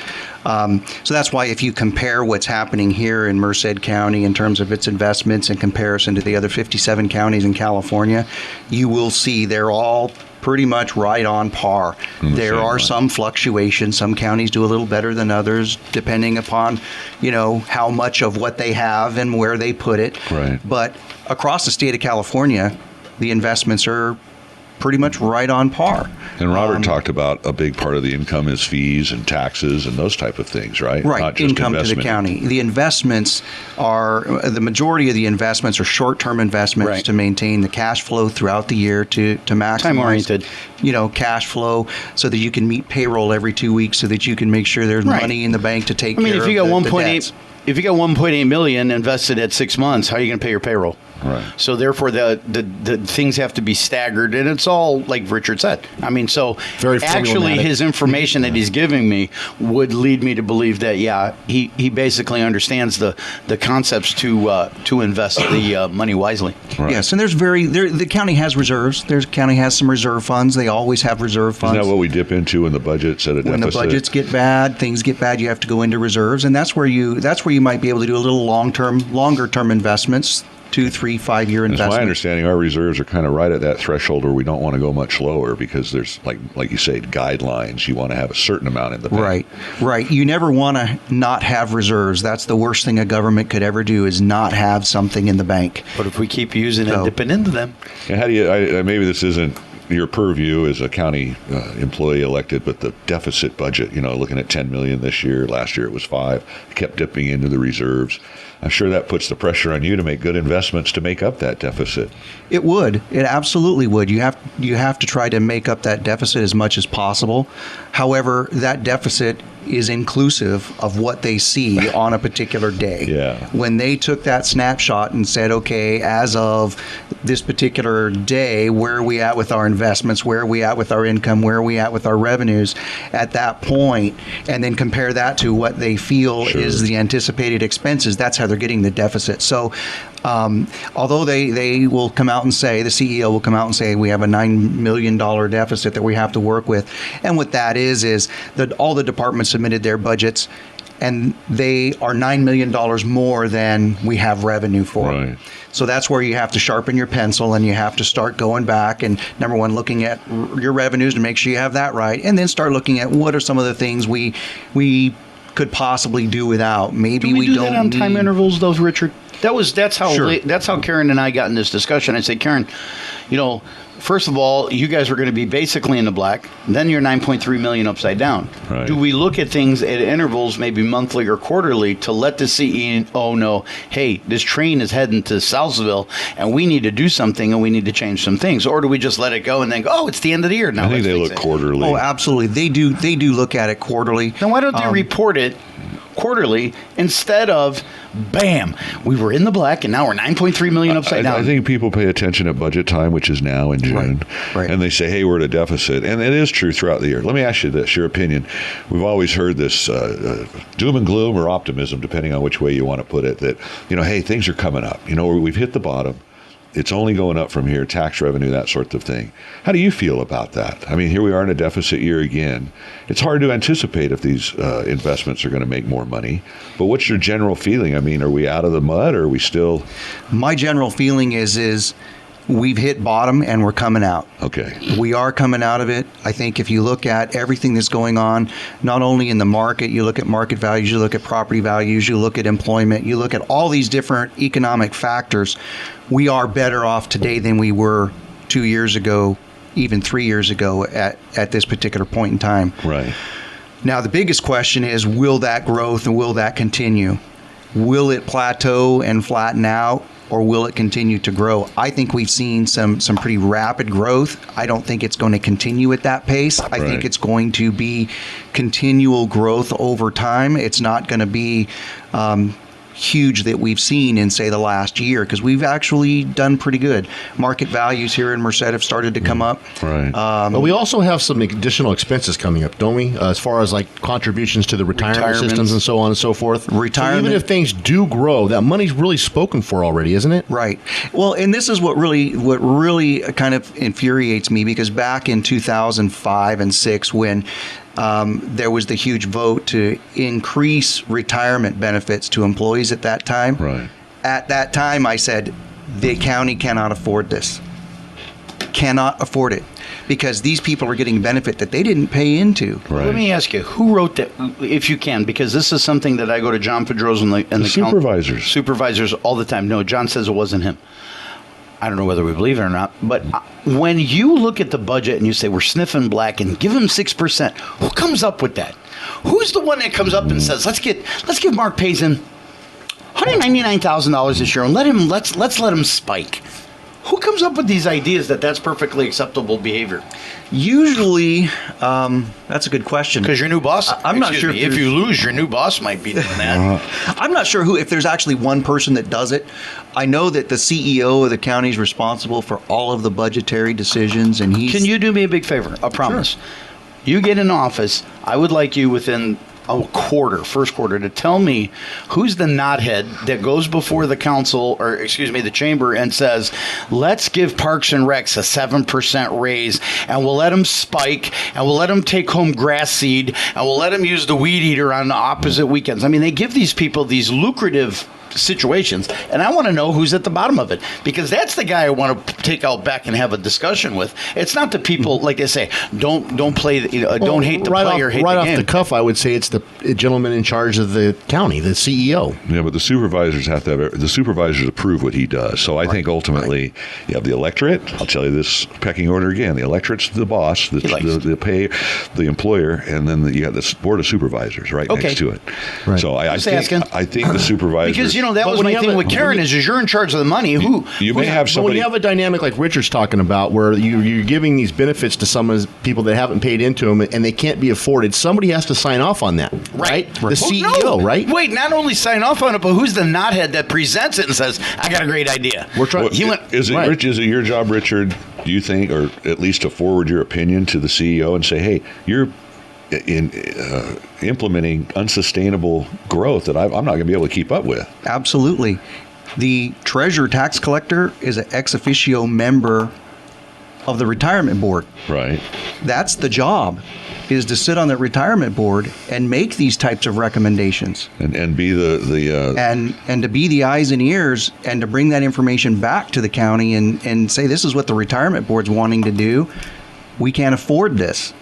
So that's why if you compare what's happening here in Merced County in terms of its investments in comparison to the other 57 counties in California, you will see they're all pretty much right on par. There are some fluctuations. Some counties do a little better than others, depending upon, how much of what they have and where they put it. Right. But across the state of California, the investments are pretty much right on par. And Robert talked about a big part of the income is fees and taxes and those type of things, right? Right, Not just income to the investment. county. The investments the majority of the investments are short-term investments Right. to maintain the cash flow throughout the year to maximize, Time-oriented. Cash flow so that you can meet payroll every 2 weeks so that you can make sure there's Right. money in the bank to take I mean, care if you of got the 1.8, debts. if you got 1.8 million invested at 6 months, how are you going to pay your payroll? Right. So therefore, the things have to be staggered, and it's all like Richard said. I mean, so Very actually, formulaic. his information that he's giving me would lead me to believe that he basically understands the concepts to invest the money wisely. Right. Yes, and the county has reserves. The county has some reserve funds. They always have reserve funds. Isn't that what we dip into when the budget's at a deficit? When the budgets get bad, things get bad, you have to go into reserves, and that's where you might be able to do a little longer term investments, 2, 3, 5 year It's investments. my understanding our reserves are kind of right at that threshold where we don't want to go much lower because there's, like you say, guidelines. You want to have a certain amount in the bank. Right. You never want to not have reserves. That's the worst thing a government could ever do is not have something in the bank. But if we keep using So- and dipping into them, And how do you, maybe this isn't your purview as a county employee elected, but the deficit budget, looking at 10 million this year, last year it was 5, kept dipping into the reserves. I'm sure that puts the pressure on you to make good investments to make up that deficit. It would. It absolutely would. You have to try to make up that deficit as much as possible. However, that deficit is inclusive of what they see on a particular day. Yeah. When they took that snapshot and said, okay, as of this particular day, where are we at with our investments? Where are we at with our income? Where are we at with our revenues at that point? And then compare that to what they feel Sure. is the anticipated expenses. That's how they're getting the deficit. So although they will come out and say, the CEO will come out and say, we have a $9 million deficit that we have to work with. And what that is that all the departments submitted their budgets and they are $9 million more than we have revenue for. Right. So that's where you have to sharpen your pencil and you have to start going back and, number one, looking at your revenues to make sure you have that right. And then start looking at what are some of the things we could possibly do without. Maybe do we do don't that on time need- intervals, though, Richard? That's how Sure. that's how Karen and I got in this discussion. I said, Karen, first of all, you guys are going to be basically in the black. Then you're 9.3 million upside down. Right. Do we look at things at intervals, maybe monthly or quarterly, to let the CEO know, hey, this train is heading to Southsville, and we need to do something, and we need to change some things, or do we just let it go and then go, oh, it's the end of the year now? I think let's they fix look it. quarterly. Oh, absolutely. They do look at it quarterly. Then why don't they report it quarterly instead of, bam, we were in the black and now we're 9.3 million upside down? I think people pay attention at budget time, which is now in June, Right. and they say, hey, we're at a deficit. And it is true throughout the year. Let me ask you this, your opinion. We've always heard this doom and gloom or optimism, depending on which way you want to put it, that, hey, things are coming up. We've hit the bottom. It's only going up from here, tax revenue, that sort of thing. How do you feel about that? I mean, here we are in a deficit year again. It's hard to anticipate if these investments are going to make more money. But what's your general feeling? I mean, are we out of the mud or are we still... My general feeling is we've hit bottom and we're coming out. Okay. We are coming out of it. I think if you look at everything that's going on, not only in the market, you look at market values, you look at property values, you look at employment, you look at all these different economic factors, we are better off today than we were 2 years ago, even 3 years ago at this particular point in time. Right. Now, the biggest question is, will that growth and will that continue? Will it plateau and flatten out, or will it continue to grow? I think we've seen some pretty rapid growth. I don't think it's going to continue at that pace. I Right. think it's going to be continual growth over time. It's not going to be huge that we've seen in, say, the last year, because we've actually done pretty good. Market values here in Merced have started to come up. Right. But we also have some additional expenses coming up, don't we? As far as like contributions to the retirement systems and so on and so forth. Retirement. So even if things do grow, that money's really spoken for already, isn't it? Right. Well, and this is what really kind of infuriates me, because back in 2005 and 6, when there was the huge vote to increase retirement benefits to employees at that time. Right. At that time, I said, the county cannot afford this. Cannot afford it. Because these people are getting benefit that they didn't pay into. Right. Let me ask you, who wrote that, if you can, because this is something that I go to John Pedrosa and the supervisors. Supervisors all the time. No, John says it wasn't him. I don't know whether we believe it or not, but when you look at the budget and you say we're sniffing black and give them 6%, who comes up with that? Who's the one that comes up and says, let's give Mark Payson $199,000 this year and let's let him spike? Who comes up with these ideas that that's perfectly acceptable behavior? Usually, that's a good question. Because your new boss, I'm not sure if you lose, your new boss might be doing that. I'm not sure if there's actually one person that does it. I know that the CEO of the county is responsible for all of the budgetary decisions, and he's... Can you do me a big favor? A promise. Sure. You get in office, I would like you within first quarter, to tell me who's the knothead that goes before the council, or excuse me, the chamber, and says, let's give Parks and Recs a 7% raise, and we'll let them spike, and we'll let them take home grass seed, and we'll let them use the weed eater on the opposite weekends. I mean, they give these people these lucrative situations, and I want to know who's at the bottom of it, because that's the guy I want to take out back and have a discussion with. It's not the people, like they say, don't play, don't hate the player, hate the game. Right off the cuff, I would say it's the gentleman in charge of the county, the CEO. Yeah, but the supervisors have to have, the supervisors approve what he does. So I think ultimately you have the electorate. I'll tell you this pecking order again. The electorate's the boss, the pay, the employer, and then you have the board of supervisors right next to it. Right. So I think the supervisors... Because, that was my thing with Karen, is you're in charge of the money. You may have somebody... But when you have a dynamic like Richard's talking about, where you're giving these benefits to some of the people that haven't paid into them, and they can't be afforded, somebody has to sign off on that. Right? The CEO, right? Wait, not only sign off on it, but who's the knothead that presents it and says, I got a great idea? We're trying... Is it your job, Richard, do you think, or at least to forward your opinion to the CEO and say, hey, you're in implementing unsustainable growth that I'm not going to be able to keep up with? Absolutely. The Treasurer-Tax Collector is an ex officio member of the retirement board. Right. That's the job, is to sit on the retirement board and make these types of recommendations. And be and to be the eyes and ears, and to bring that information back to the county and say, this is what the retirement board's wanting to do. We can't afford this.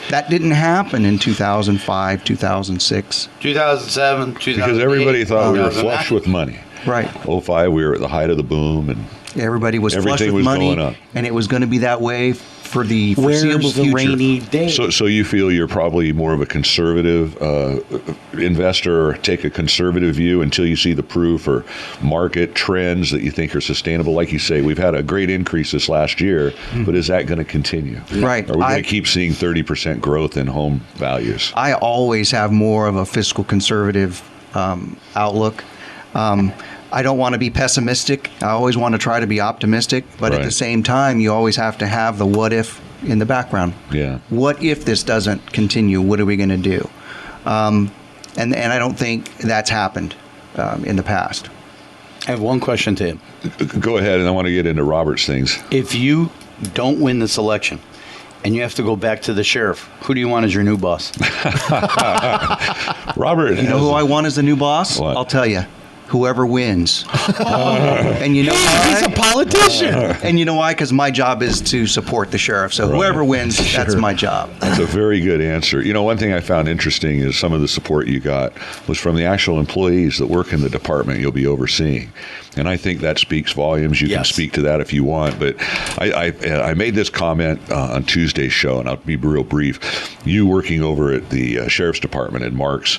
That didn't happen in 2005, 2006. 2007, 2008. Because everybody thought we were flush with money. Right. 2005, we were at the height of the boom, and everybody was flush with money, going up. And it was going to be that way for the foreseeable future. Rainy day? So you feel you're probably more of a conservative investor, or take a conservative view until you see the proof or market trends that you think are sustainable. Like you say, we've had a great increase this last year, but is that going to continue? Right. Are we going to keep seeing 30% growth in home values? I always have more of a fiscal conservative outlook. I don't want to be pessimistic. I always want to try to be optimistic. But at the same time, you always have to have the what if in the background. Yeah. What if this doesn't continue? What are we going to do? And I don't think that's happened in the past. I have one question to him. Go ahead, and I want to get into Robert's things. If you don't win this election and you have to go back to the sheriff, who do you want as your new boss? Robert. You know who I want as the new boss? What? I'll tell you. Whoever wins. And you know why? He's a politician. And you know why? Because my job is to support the sheriff. So whoever wins, that's my job. That's a very good answer. One thing I found interesting is some of the support you got was from the actual employees that work in the department you'll be overseeing. And I think that speaks volumes. You can speak to that if you want. But I made this comment on Tuesday's show, and I'll be real brief. You working over at the Sheriff's Department in Marks,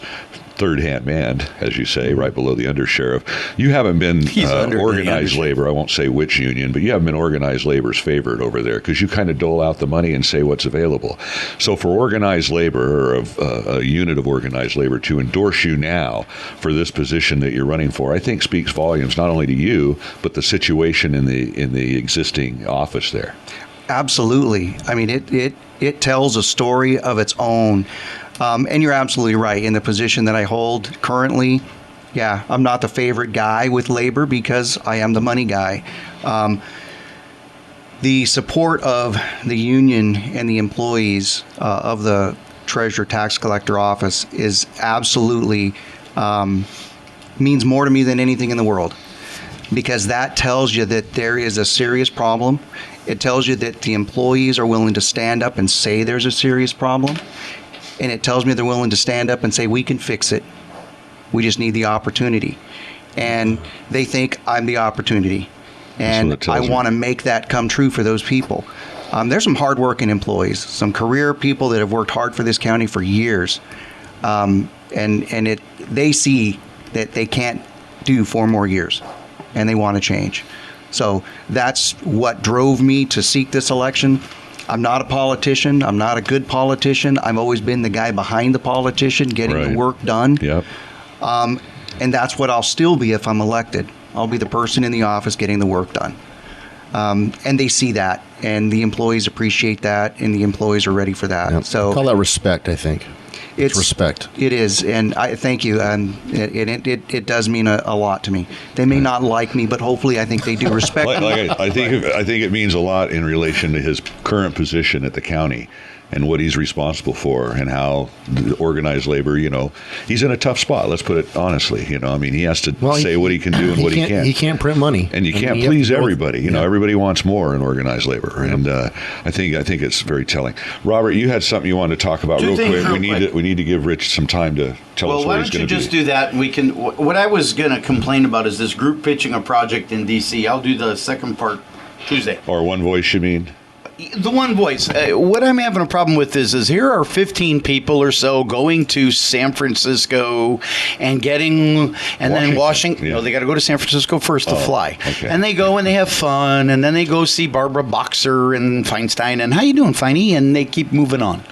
third-hand man, as you say, right below the undersheriff. You haven't been organized labor. I won't say which union, but you haven't been organized labor's favorite over there because you kind of dole out the money and say what's available. So for organized labor, or a unit of organized labor, to endorse you now for this position that you're running for, I think speaks volumes not only to you, but the situation in the existing office there. Absolutely. I mean, it tells a story of its own. And you're absolutely right. In the position that I hold currently, yeah, I'm not the favorite guy with labor because I am the money guy. The support of the union and the employees of the Treasurer-Tax Collector office is absolutely means more to me than anything in the world, because that tells you that there is a serious problem. It tells you that the employees are willing to stand up and say there's a serious problem. And it tells me they're willing to stand up and say, we can fix it. We just need the opportunity. And they think I'm the opportunity. And I want to make that come true for those people. There's some hardworking employees, some career people that have worked hard for this county for years. They see that they can't do 4 more years, and they want to change. So that's what drove me to seek this election. I'm not a politician. I'm not a good politician. I've always been the guy behind the politician, getting the work done. Yep. And that's what I'll still be if I'm elected. I'll be the person in the office getting the work done. And they see that, and the employees appreciate that, and the employees are ready for that. Yep. So call that respect, I think. It's respect. It is, and I thank you. It does mean a lot to me. They may not like me, but hopefully, I think they do respect me. I think it means a lot in relation to his current position at the county and what he's responsible for, and how the organized labor, he's in a tough spot. Let's put it honestly. I mean, he has to say what he can do and what he can't. He can't print money, and you can't please everybody. Everybody wants more in organized labor, and I think it's very telling. Robert, you had something you wanted to talk about real quick. We need to give Rich some time to tell us what he's going to do. Well, why don't you just do that? We can. What I was going to complain about is this group pitching a project in D.C. I'll do the second part Tuesday. Or one voice, you mean? The one voice. What I'm having a problem with is here are 15 people or so going to San Francisco and then Washington. Yeah. No, they got to go to San Francisco first to fly. Okay. And they go and they have fun, and then they go see Barbara Boxer and Feinstein, and how you doing, Feiney? And they keep moving on.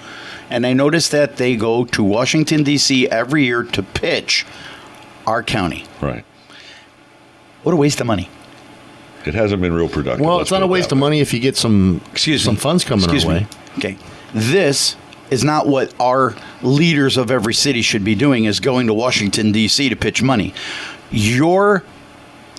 And I noticed that they go to Washington, D.C. every year to pitch our county. Right. What a waste of money. It hasn't been real productive. Well, it's not a waste of money if you get some funds coming our way. Okay. This is not what our leaders of every city should be doing, is going to Washington, D.C. to pitch money. Your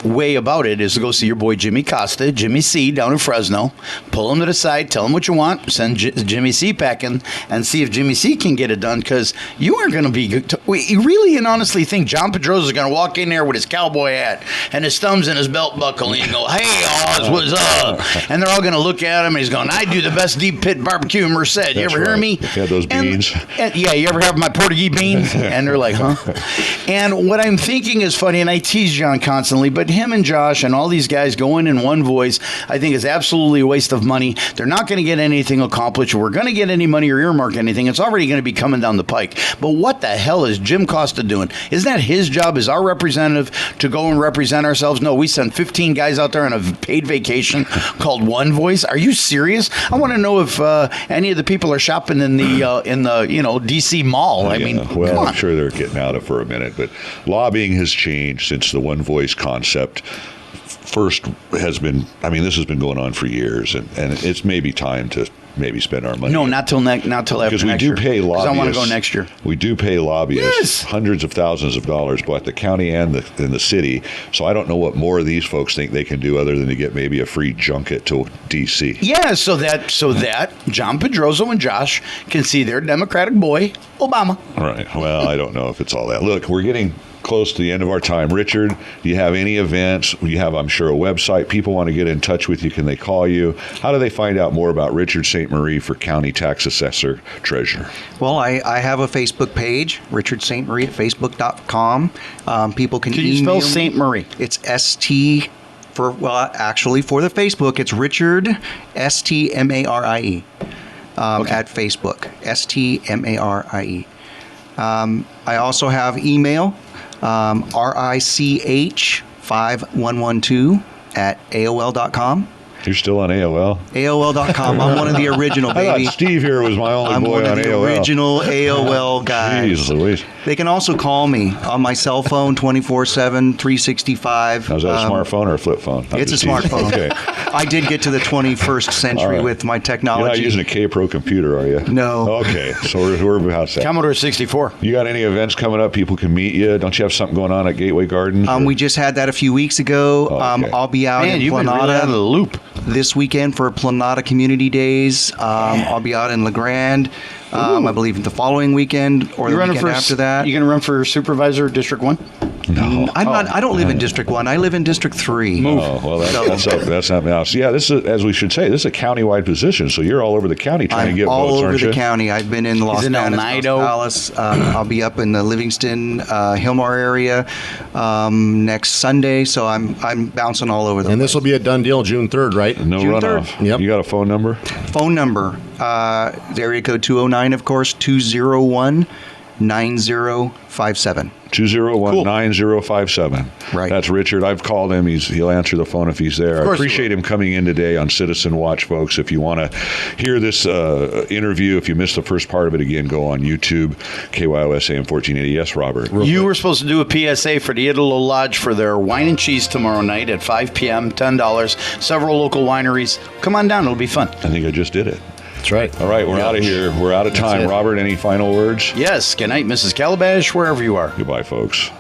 way about it is to go see your boy Jimmy Costa, Jimmy C, down in Fresno, pull him to the side, tell him what you want, send Jimmy C packing, and see if Jimmy C can get it done, because you aren't going to be good. You really and honestly think John Pedroza is going to walk in there with his cowboy hat and his thumbs in his belt buckle and go, "Hey, Oz, what's up?" And they're all going to look at him, and he's going, "I do the best deep pit barbecue in Merced. You ever hear me?" Yeah, those beans. And, yeah, you ever have my Portuguese beans? And they're like, "Huh?" And what I'm thinking is funny, and I tease John constantly, but him and Josh and all these guys going in one voice, I think is absolutely a waste of money. They're not going to get anything accomplished. If we're going to get any money or earmark anything, it's already going to be coming down the pike. But what the hell is Jim Costa doing? Isn't that his job as our representative to go and represent ourselves? No, we send 15 guys out there on a paid vacation called One Voice. Are you serious? I want to know if any of the people are shopping in the DC Mall. I mean, well, come on. I'm sure they're getting out of it for a minute, but lobbying has changed since the One Voice concept first has been. I mean, this has been going on for years, and it's maybe time to spend our money. No, not till after next year. Because we do pay lobbyists. I want to go next year. We do pay lobbyists Yes. hundreds of thousands of dollars, both the county and the city. So I don't know what more of these folks think they can do other than to get maybe a free junket to D.C. Yeah, so that John Pedroza and Josh can see their Democratic boy, Obama. All right. Well, I don't know if it's all that. Look, we're getting close to the end of our time. Richard, do you have any events? You have, I'm sure, a website. People want to get in touch with you. Can they call you? How do they find out more about Richard St. Marie for County Tax Assessor Treasurer? Well, I have a Facebook page, Richard St. Marie at facebook.com. People can email you spell me. St. Marie? It's ST for the Facebook, it's Richard STMARIE at Facebook, STMARIE. I also have email, RICH5112 at AOL.com. You're still on AOL? AOL.com. I'm one of the original, I baby. thought Steve here was my only I'm boy one on of the AOL. original AOL guys. Jeez Louise. They can also call me on my cell phone 24/7, 365. Now, is that a smartphone or a flip phone? I'm It's a just teasing. smartphone. Okay. I did get to the 21st century All right. with my You're technology. not using a K-Pro computer, are you? No. Okay, so we're about that. Commodore 64. You got any events coming up? People can meet you. Don't you have something going on at Gateway Gardens? or- We just had that a few weeks ago. Oh, okay. I'll be out Man, in you've been really out of the Planada loop. this weekend for Planada Community Days. I'll be out in La Grande, I believe, the following weekend or the weekend after that. You going to run for supervisor, District 1? No. I don't live in District 1. I live in District 3. Oh, well, that's something else. Yeah, this is, as we should say, this is a county-wide position, so you're all over the county trying to I'm get all votes, over aren't the you? county. I've been in Los in El Gatos, Nido. Dallas. I'll be up in the Livingston, Hillmar area next Sunday. So I'm bouncing all over the And place. this will be a done deal June 3rd, right? No June runoff. 3rd. Yep. You got a phone number? Phone number, the area code 209, of course, 201-9057. 201-9057. Right. That's Richard. I've called him. He'll answer the phone if he's there. I course he appreciate him coming in today on Citizen Watch, folks. If you want to hear this interview, if you missed the first part of it, again, go on YouTube, KYOS AM 1480. Yes, Robert. You were supposed to do a PSA for the Idolo Lodge for their wine and cheese tomorrow night at 5 p.m., $10. Several local wineries. Come on down. It'll be fun. I think I just did it. That's right. All right, we're out of here. We're out of time. it. Robert, any final words? Yes. Good night, Mrs. Calabash, wherever you are. Goodbye, folks.